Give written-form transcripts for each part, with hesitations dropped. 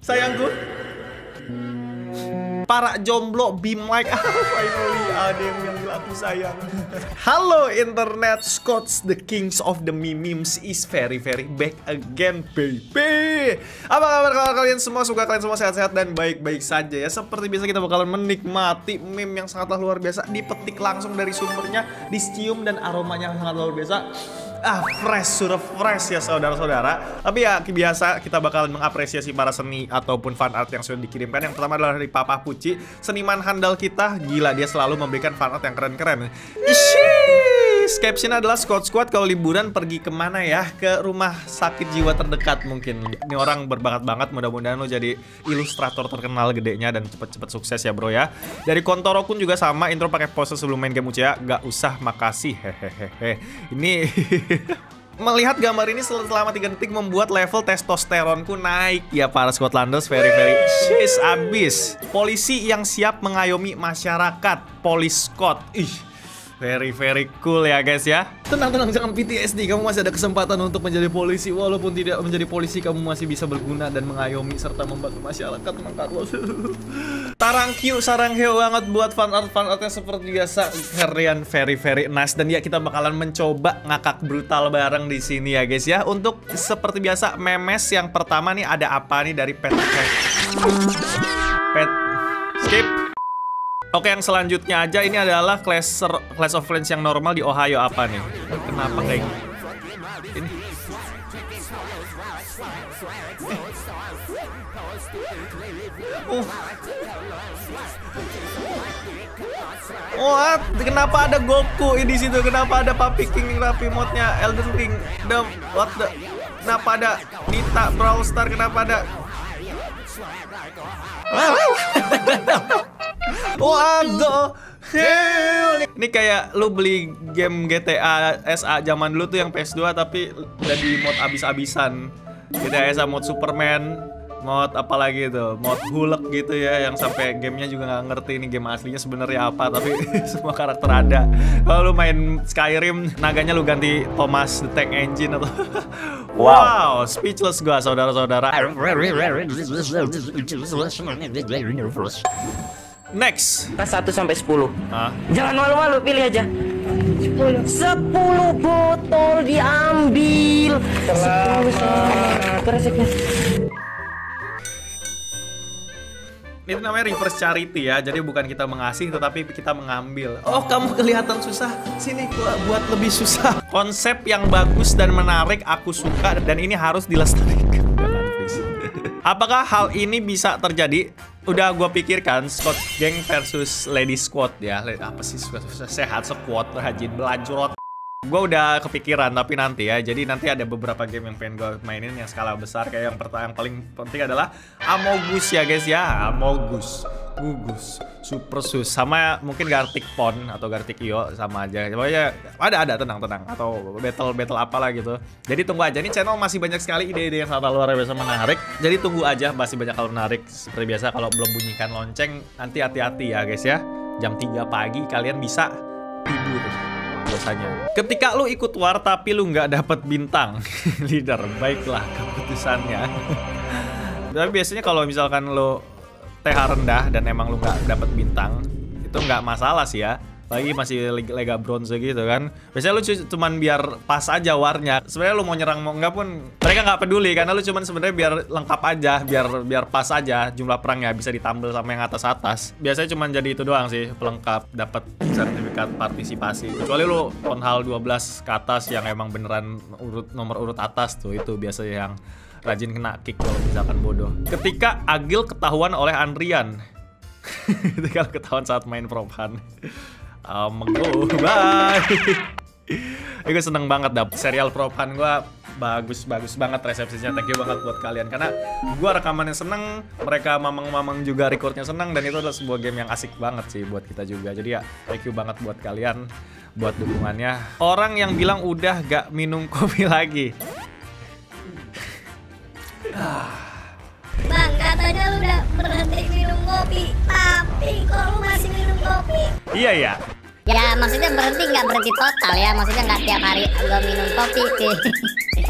sayangku. Para jomblo be like, finally ada yang bilang aku sayang. Halo internet, Scott the kings of the memes is very back again baby. Apa kabar kalian semua? Semoga kalian semua sehat-sehat dan baik-baik saja ya. Seperti biasa kita bakalan menikmati meme yang sangatlah luar biasa, dipetik langsung dari sumbernya, dicium dan aromanya sangat luar biasa. Fresh, sudah fresh ya saudara-saudara. Tapi ya biasa kita bakalan mengapresiasi para seni ataupun fan art yang sudah dikirimkan. Yang pertama adalah dari Papa Puci, seniman handal kita. Gila, dia selalu memberikan fan art yang keren-keren. Caption adalah Scott kalau liburan pergi kemana ya? Ke rumah sakit jiwa terdekat mungkin. Ini orang berbakat banget, mudah-mudahan lo jadi ilustrator terkenal gedenya dan cepet-cepet sukses ya bro ya. Dari Kontoro Kun juga sama, intro pakai pose sebelum main game Uchiha. Gak usah, makasih, hehehe. Ini melihat gambar ini selama 3 detik membuat level testosteronku naik ya para Scotlanders. Very she's abis. Polisi yang siap mengayomi masyarakat, Polis Scott. Very cool ya guys ya. Tenang, jangan PTSD. Kamu masih ada kesempatan untuk menjadi polisi. Walaupun tidak menjadi polisi, kamu masih bisa berguna dan mengayomi serta membantu masyarakat. Tenang Carlos. Tarangkyu, sarangheo banget buat fan artnya seperti biasa. Keren, very nice. Dan ya kita bakalan mencoba ngakak brutal bareng di sini ya guys ya. Untuk seperti biasa memes yang pertama nih ada apa nih dari pet skip. Oke, yang selanjutnya aja ini adalah Clash of Clans yang normal di Ohio apa nih? Kenapa kayak ini? Kenapa ada Goku di situ? Kenapa ada Papi King rapi mode-nya Elden Ring? Kenapa ada Nita Brawl Star? Kenapa ada waduh, ini kayak lu beli game GTA SA zaman dulu tuh yang PS2 tapi udah di mod abis-abisan. GTA SA mod Superman, mod apalagi itu, mod Hulk gitu ya, yang sampai gamenya juga nggak ngerti ini game aslinya sebenarnya apa, tapi semua karakter ada. Kalau lu main Skyrim, naganya lu ganti Thomas the Tank Engine atau wow, speechless gua saudara-saudara. Next, Kelas 1 sampai 10. Jangan malu-malu, pilih aja. 10 botol diambil. 10 reseknya. Itu namanya reverse charity ya. Jadi bukan kita mengasih tetapi kita mengambil. Oh, kamu kelihatan susah. Sini gua buat lebih susah. Konsep yang bagus dan menarik aku suka dan ini harus dilestarikan. Apakah hal ini bisa terjadi? Udah gue pikirkan, Scott Gang versus Lady Squad ya. Apa sih sehat squad, rajin belajrot. Gue udah kepikiran tapi nanti ya. Jadi nanti ada beberapa game yang pengen gue mainin yang skala besar. Kayak yang paling penting adalah Amogus ya guys ya. Amogus, Gugus, Super Sus, sama mungkin Gartic Pon atau Gartic Io sama aja. Pokoknya ada tenang atau battle apalah gitu. Jadi tunggu aja, nih channel masih banyak sekali ide-ide yang sangat luar biasa menarik. Jadi tunggu aja, masih banyak hal menarik. Seperti biasa kalau belum bunyikan lonceng, nanti hati-hati ya guys ya. Jam 3 pagi kalian bisa tidur biasanya. Ketika lu ikut war tapi lu nggak dapet bintang leader, baiklah keputusannya. Tapi biasanya kalau misalkan lu TH rendah dan emang lu nggak dapet bintang, itu nggak masalah sih ya. Lagi masih lega bronze gitu kan. Biasanya lu cuman biar pas aja warnya. Sebenarnya lu mau nyerang mau enggak pun mereka nggak peduli karena lu cuman sebenarnya biar lengkap aja, biar pas aja jumlah perangnya bisa ditambal sama yang atas. Biasanya cuman jadi itu doang sih, pelengkap dapat sertifikat partisipasi. Kecuali lu town hall 12 ke atas yang emang beneran nomor urut atas tuh, itu biasanya yang rajin kena kick kalau misalkan bodoh. Ketika Agil ketahuan oleh Andrian. Ketika ketahuan saat main Prophan. Go, bye. Gue seneng banget dap serial Prophan gue, bagus banget resepsinya. Thank you banget buat kalian karena gue rekamannya seneng, mereka mamang juga recordnya seneng, dan itu adalah sebuah game yang asik banget sih buat kita juga. Jadi ya thank you banget buat kalian buat dukungannya. Orang yang bilang udah gak minum kopi lagi. Bang, katanya lu udah berhenti minum kopi, tapi kok lu masih minum kopi? Iya ya. Ya maksudnya berhenti, nggak berhenti total ya, maksudnya nggak tiap hari gua minum kopi.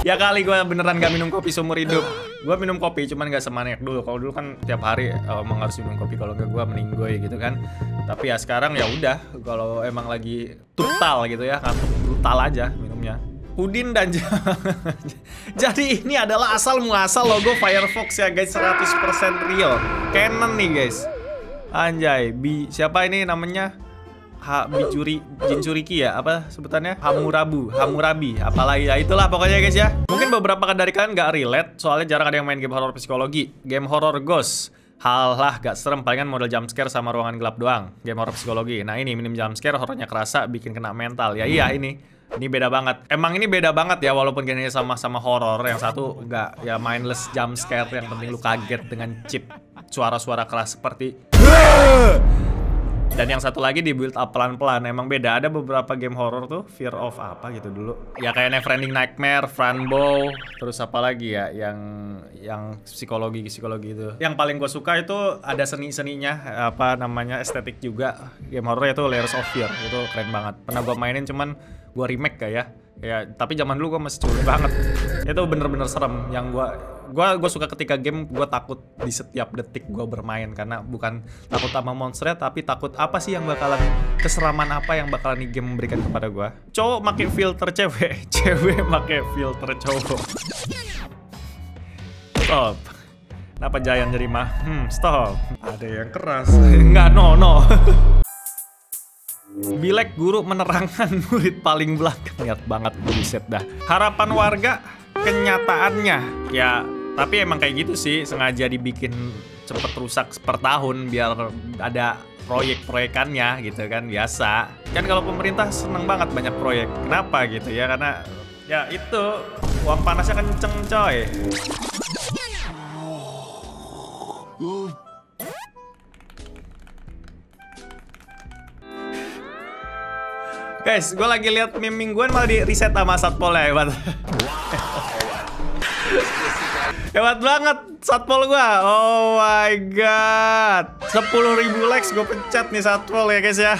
Ya kali gue beneran gak minum kopi seumur hidup. Gue minum kopi cuman gak semaniak dulu. Kalau dulu kan tiap hari emang harus minum kopi, kalau gak gue meninggoy gitu kan. Tapi ya sekarang ya udah, kalau emang lagi brutal gitu ya, kan brutal aja minumnya. Udin dan jadi ini adalah asal muasal logo Firefox ya guys, 100% real. Canon nih guys. Anjay, siapa ini namanya? Jinchuriki ya, apa sebutannya? Hammurabi, apalagi ya itulah pokoknya guys ya. Mungkin beberapa dari kalian gak relate, soalnya jarang ada yang main game horror psikologi. Game horror ghost, halah gak serem, palingan model jump scare sama ruangan gelap doang. Game horror psikologi, nah ini minim jump scare, horornya kerasa, bikin kena mental. Ya iya ini beda banget. Emang ini beda banget ya, walaupun genrenya sama-sama horror. Yang satu gak ya mindless jump scare, yang penting lu kaget dengan chip suara-suara keras seperti dan yang satu lagi di build up pelan-pelan. Emang beda, ada beberapa game horror tuh, Fear of apa gitu dulu. Ya kayak Neverending Nightmare, Franbow, terus apa lagi ya yang psikologi itu. Yang paling gue suka itu ada seni-seninya, apa namanya, estetik juga. Game horror itu Layers of Fear, itu keren banget. Pernah gue mainin cuman gue remake kayak ya, tapi zaman dulu gue masih culun banget. Itu bener-bener serem. Yang gue suka ketika game gue takut di setiap detik gue bermain, karena bukan takut sama monsternya, tapi takut apa sih yang bakalan, keseraman apa yang bakalan nih game memberikan kepada gue. Cowok pakai filter cewek, cewek pakai filter cowok. Stop. Kenapa Giant jadi mah? Stop. Ada yang keras. Enggak, no. Bilek guru menerangkan murid paling belakang. Niat banget, buset dah. Harapan warga, kenyataannya ya, tapi emang kayak gitu sih, sengaja dibikin cepet rusak per tahun biar ada proyek-proyekannya gitu kan. Biasa kan kalau pemerintah seneng banget banyak proyek. Kenapa gitu ya, karena ya itu uang panasnya kenceng coy. Guys, gue lagi lihat meme mingguan malah di reset sama satpolnya, hebat. Hebat banget satpol gue. Oh my god. 10.000 likes gue pencet nih satpol ya guys ya.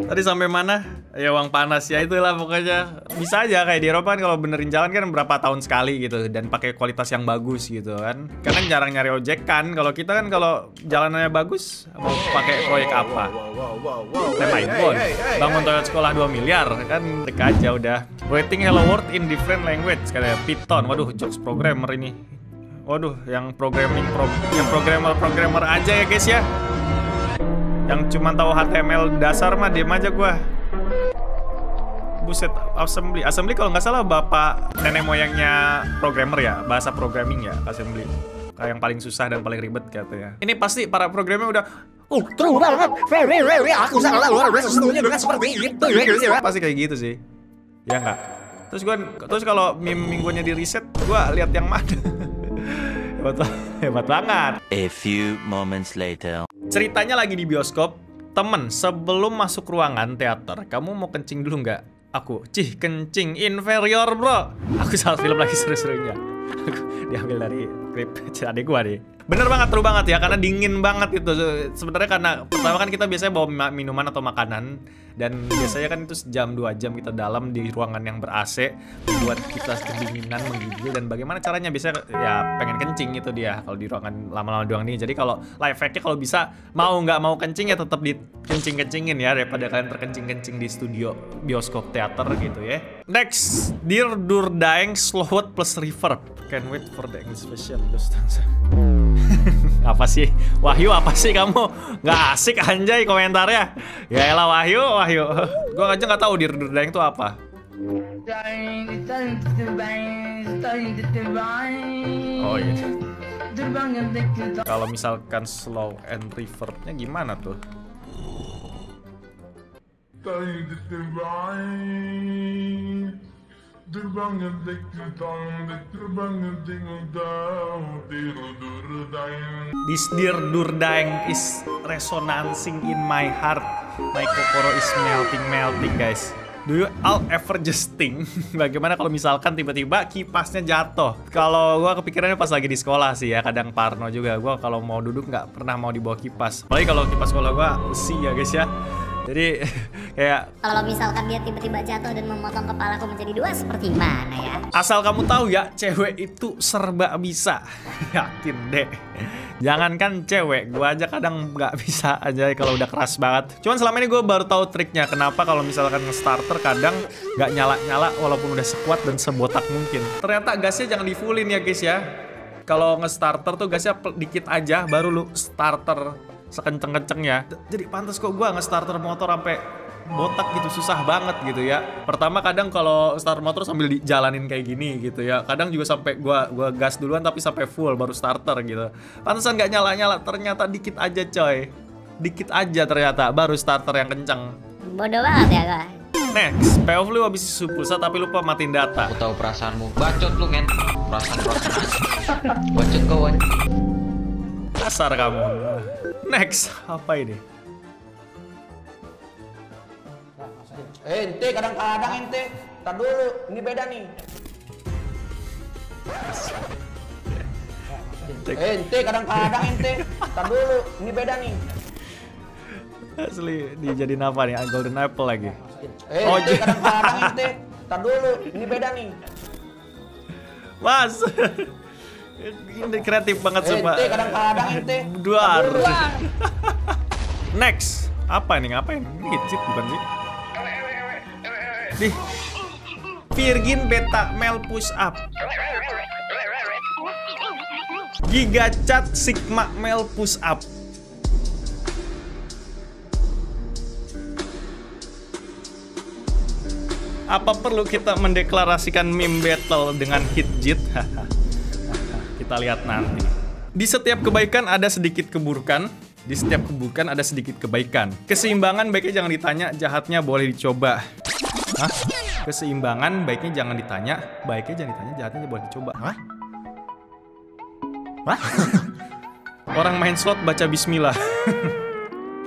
Tadi sampai mana? Ya uang panas ya, itulah pokoknya. Bisa aja kayak di Eropa kan, kalau benerin jalan kan berapa tahun sekali gitu, dan pakai kualitas yang bagus gitu kan. Karena jarang nyari ojek kan. Kalau kita kan kalau jalanannya bagus mau pakai proyek apa? Main phone, bangun toilet sekolah 2 miliar kan, klik aja udah. Writing hello world in different language kayak Python. Waduh, jokes programmer ini. Waduh, yang programmer aja ya guys ya. Yang cuma tahu HTML dasar mah diem aja gua. Buset, assembly kalau nggak salah bapak nenek moyangnya programmer ya, bahasa programming ya, assembly. Kayak yang paling susah dan paling ribet katanya. Ini pasti para programmer udah true banget. Aku salah luar biasa sebenarnya dengan seperti itu. Pasti kayak gitu sih. Ya nggak? Terus kalau mingguannya di reset, gua lihat yang mana. Hebat banget. A few moments later. Ceritanya lagi di bioskop. Temen, sebelum masuk ruangan teater, kamu mau kencing dulu nggak? Aku, kencing inferior bro. Aku salah film lagi seru-serunya. Diambil dari klip adik gua nih. Bener banget, true banget ya, karena dingin banget itu. Sebenarnya karena pertama kan kita biasanya bawa minuman atau makanan, dan biasanya kan itu sejam 2 jam kita dalam di ruangan yang ber-AC, membuat kita kedinginan, menggigil, dan bagaimana caranya biasanya ya pengen kencing itu dia kalau di ruangan lama-lama doang nih. Jadi kalau life hack-nya kalau bisa mau nggak mau kencing ya tetap dikencing-kencingin ya, daripada kalian terkencing-kencing di studio bioskop teater gitu ya. Next, Dear Durdaeng Slowed plus Reverb. Can't wait for the English version. Apa sih Wahyu, apa sih kamu nggak asik anjay komentarnya. Ya elah Wahyu. Gua aja nggak tahu Dear Durdaeng itu apa. Oh iya. Kalau misalkan slow and reverbnya gimana tuh? This Dear Durdaeng is resonancing in my heart. My kokoro is melting guys. Do you all ever just think bagaimana kalau misalkan tiba-tiba kipasnya jatuh? Kalau gua kepikirannya pas lagi di sekolah sih ya, kadang parno juga. Gua kalau mau duduk nggak pernah mau dibawa kipas. Apalagi kalau kipas sekolah gua besi ya guys ya. Jadi kayak Kalau misalkan dia tiba-tiba jatuh dan memotong kepalaku menjadi 2 seperti mana ya? asal kamu tahu ya, cewek itu serba bisa. Yakin deh. Jangankan cewek, gue aja kadang nggak bisa aja kalau udah keras banget. Cuman selama ini gue baru tahu triknya. Kenapa kalau misalkan nge-starter kadang nggak nyala-nyala walaupun udah sekuat dan sebotak mungkin. Ternyata gasnya jangan di fullin ya guys ya. Kalau nge-starter tuh gasnya dikit aja, baru lu starter sekenceng-kencengnya. Jadi pantas kok gue nge-starter motor sampai botak gitu, susah banget gitu ya. Pertama kadang kalau start motor sambil dijalanin kayak gini gitu ya. Kadang juga sampai gua gas duluan tapi sampai full baru starter gitu. Pantesan nggak nyala-nyala, ternyata dikit aja coy. Dikit aja ternyata baru starter yang kenceng. Bodoh banget ya guys. Next, POV lu habis isu pulsa tapi lupa matiin data. Aku tahu perasaanmu. Bacot lu men. Perasaan. Bacot kawan. Kasar kamu. Next, apa ini? Ente kadang-kadang ente. Tar dulu, ini beda nih. Ente kadang-kadang ente. Tar dulu, ini beda nih. Asli dijadiin apa nih? Golden apple lagi. Ente kadang-kadang ente. Tar dulu, ini beda nih. Mas. Ini kreatif banget sumpah. Ente kadang-kadang ente. Duar. Next, apa nih? Ngapain? Ini cheat bukan sih? Di Virgin Beta Male Push Up, Giga Chat Sigma Male Push Up. Apa perlu kita mendeklarasikan meme battle dengan Hitjit? Kita lihat nanti. Di setiap kebaikan ada sedikit keburukan. Di setiap keburukan ada sedikit kebaikan. Keseimbangan baiknya jangan ditanya, jahatnya boleh dicoba. Hah? Keseimbangan baiknya jangan ditanya, baiknya jangan ditanya, jahatnya boleh dicoba. Hah? Hah? Orang main slot baca bismillah.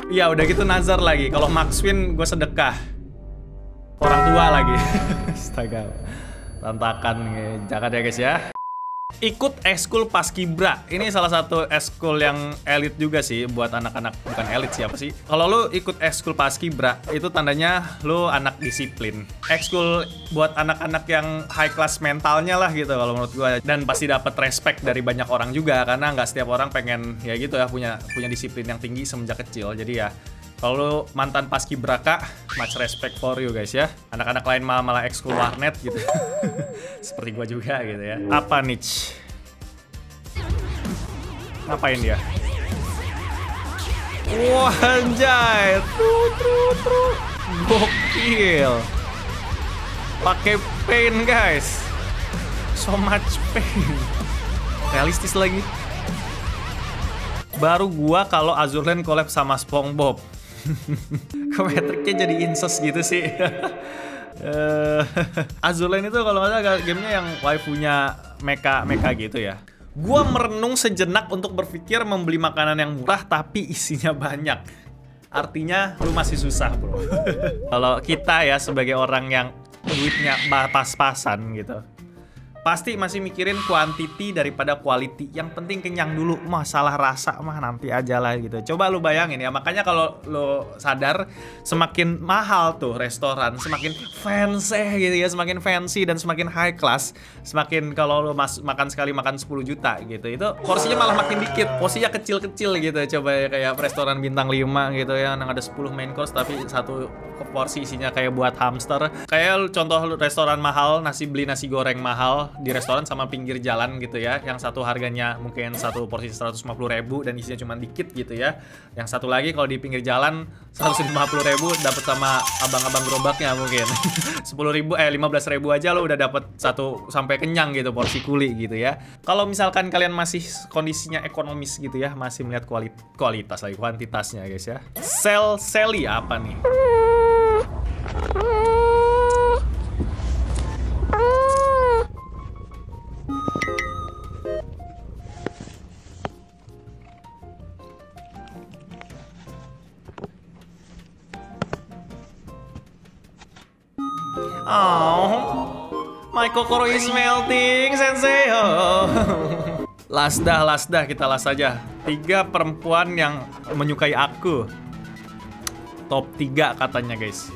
Iya udah gitu nazar lagi. Kalau max win gue sedekah. Orang tua lagi. Astaga. Tantakan jangan ya guys ya. Ikut ekskul paskibra. Ini salah satu ekskul yang elit juga sih buat anak-anak, bukan elit siapa sih. Kalau lu ikut ekskul paskibra itu tandanya lu anak disiplin. Ekskul buat anak-anak yang high class mentalnya lah gitu kalau menurut gua, dan pasti dapat respect dari banyak orang juga karena nggak setiap orang pengen ya gitu ya punya disiplin yang tinggi semenjak kecil. Jadi ya kalau mantan paskibraka, much respect for you guys ya. Anak-anak lain malah ekskul warnet gitu. Seperti gua juga gitu ya. Apa niche? Ngapain dia? Wah anjay. True. Gokil. Pakai pain guys. So much pain. Realistis lagi. Baru gua kalau Azurlane collab sama SpongeBob. Kometriknya jadi incest gitu sih. Azurlane itu kalau nggak salah gamenya yang waifunya mecha gitu ya. Gua merenung sejenak untuk berpikir membeli makanan yang murah tapi isinya banyak. Artinya lu masih susah bro. Kalau kita ya sebagai orang yang duitnya pas-pasan gitu, pasti masih mikirin quantity daripada quality. Yang penting kenyang dulu, masalah rasa mah nanti aja lah gitu. Coba lu bayangin ya, makanya kalau lu sadar semakin mahal tuh restoran, semakin fancy gitu ya, semakin fancy dan semakin high class, semakin kalau lu makan sekali makan 10 juta gitu, itu porsinya malah makin dikit, porsinya kecil-kecil gitu. Coba ya kayak restoran bintang 5 gitu ya, yang ada 10 main course tapi satu porsi isinya kayak buat hamster. Kayak contoh restoran mahal, beli nasi goreng mahal di restoran sama pinggir jalan gitu ya, yang satu harganya mungkin satu porsi 150.000 dan isinya cuma dikit gitu ya. Yang satu lagi kalau di pinggir jalan 150.000 dapat sama abang-abang gerobaknya mungkin 15.000 aja lo udah dapat satu sampai kenyang gitu porsi kuli gitu ya. Kalau misalkan kalian masih kondisinya ekonomis gitu ya, masih melihat kualitas lagi kuantitasnya guys ya. Sally apa nih? Oh, my kokoro is melting, sensei. Oh. Last dah, kita las aja. 3 perempuan yang menyukai aku. Top 3 katanya guys.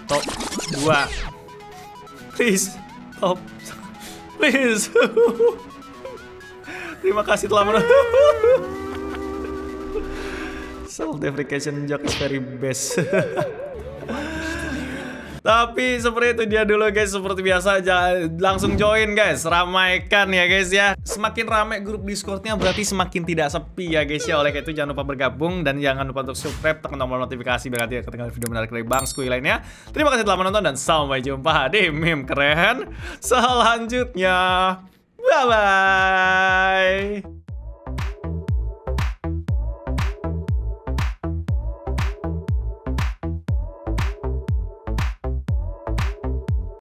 Top 2. Please. Top. Please. Terima kasih telah menonton. Self deprecation jokes very best. Tapi seperti itu dia dulu guys. Seperti biasa langsung join guys. Ramaikan ya guys ya. Semakin ramai grup Discordnya berarti semakin tidak sepi ya guys ya. Oleh karena itu jangan lupa bergabung. Dan jangan lupa untuk subscribe, tekan tombol notifikasi biar nanti ketinggalan video menarik dari Bang Skuy lainnya. Terima kasih telah menonton dan sampai jumpa di meme keren selanjutnya. Bye bye.